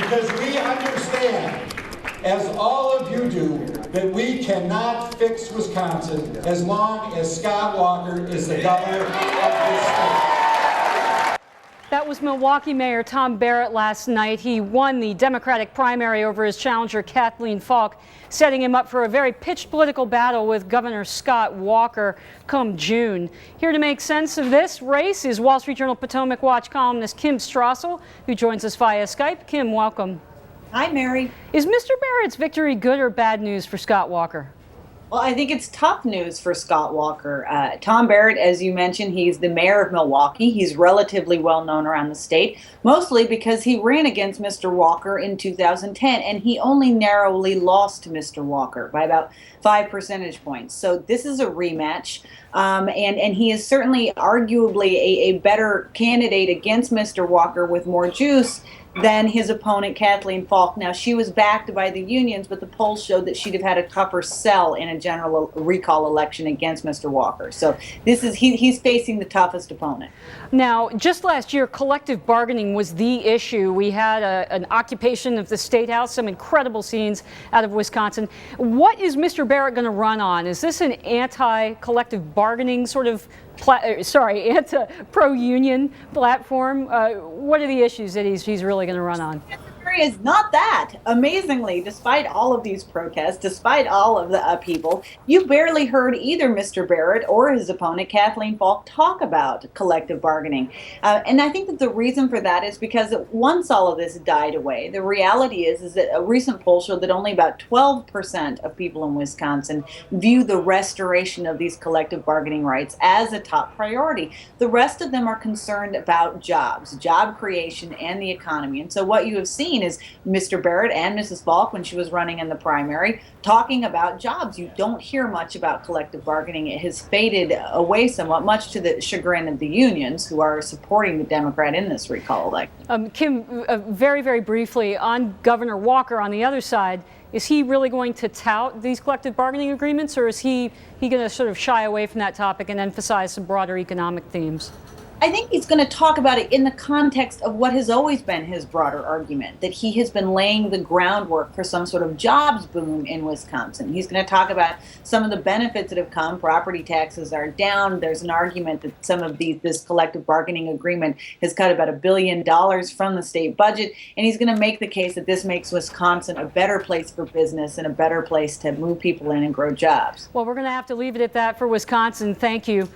because we understand, as all of you do, that we cannot fix Wisconsin as long as Scott Walker is the governor of this state. That was Milwaukee Mayor Tom Barrett last night. He won the Democratic primary over his challenger Kathleen Falk, setting him up for a very pitched political battle with Governor Scott Walker come June. Here to make sense of this race is Wall Street Journal Potomac Watch columnist Kim Strassel, who joins us via Skype. Kim, welcome. Hi, Mary. Is Mr. Barrett's victory good or bad news for Scott Walker? Well, I think it's tough news for Scott Walker. Tom Barrett, as you mentioned, he's the mayor of Milwaukee. He's relatively well known around the state, mostly because he ran against Mr. Walker in 2010, and he only narrowly lost to Mr. Walker by about 5 percentage points. So this is a rematch, and he is certainly arguably a better candidate against Mr. Walker with more juice than his opponent, Kathleen Falk. Now, she was backed by the unions, but the polls showed that she'd have had a tougher sell in a general recall election against Mr. Walker. So this is he's facing the toughest opponent. Now, just last year, collective bargaining was the issue. We had an occupation of the State House, some incredible scenes out of Wisconsin. What is Mr. Barrett going to run on? Is this an anti-collective bargaining sort of anti-pro-union platform? What are the issues that he's really going to run on? Is not that. Amazingly, despite all of these protests, despite all of the upheaval, you barely heard either Mr. Barrett or his opponent, Kathleen Falk, talk about collective bargaining. And I think that the reason for that is because once all of this died away, the reality is that a recent poll showed that only about 12% of people in Wisconsin view the restoration of these collective bargaining rights as a top priority. The rest of them are concerned about jobs, job creation, and the economy. And so what you have seen is Mr. Barrett and Mrs. Falk, when she was running in the primary, talking about jobs. You don't hear much about collective bargaining. It has faded away somewhat, much to the chagrin of the unions who are supporting the Democrat in this recall election. Kim, very, very briefly, on Governor Walker on the other side, is he really going to tout these collective bargaining agreements, or is he going to sort of shy away from that topic and emphasize some broader economic themes? I think he's going to talk about it in the context of what has always been his broader argument, that he has been laying the groundwork for some sort of jobs boom in Wisconsin. He's going to talk about some of the benefits that have come. Property taxes are down. There's an argument that some of this collective bargaining agreement has cut about $1 billion from the state budget. And he's going to make the case that this makes Wisconsin a better place for business and a better place to move people in and grow jobs. Well, we're going to have to leave it at that for Wisconsin. Thank you.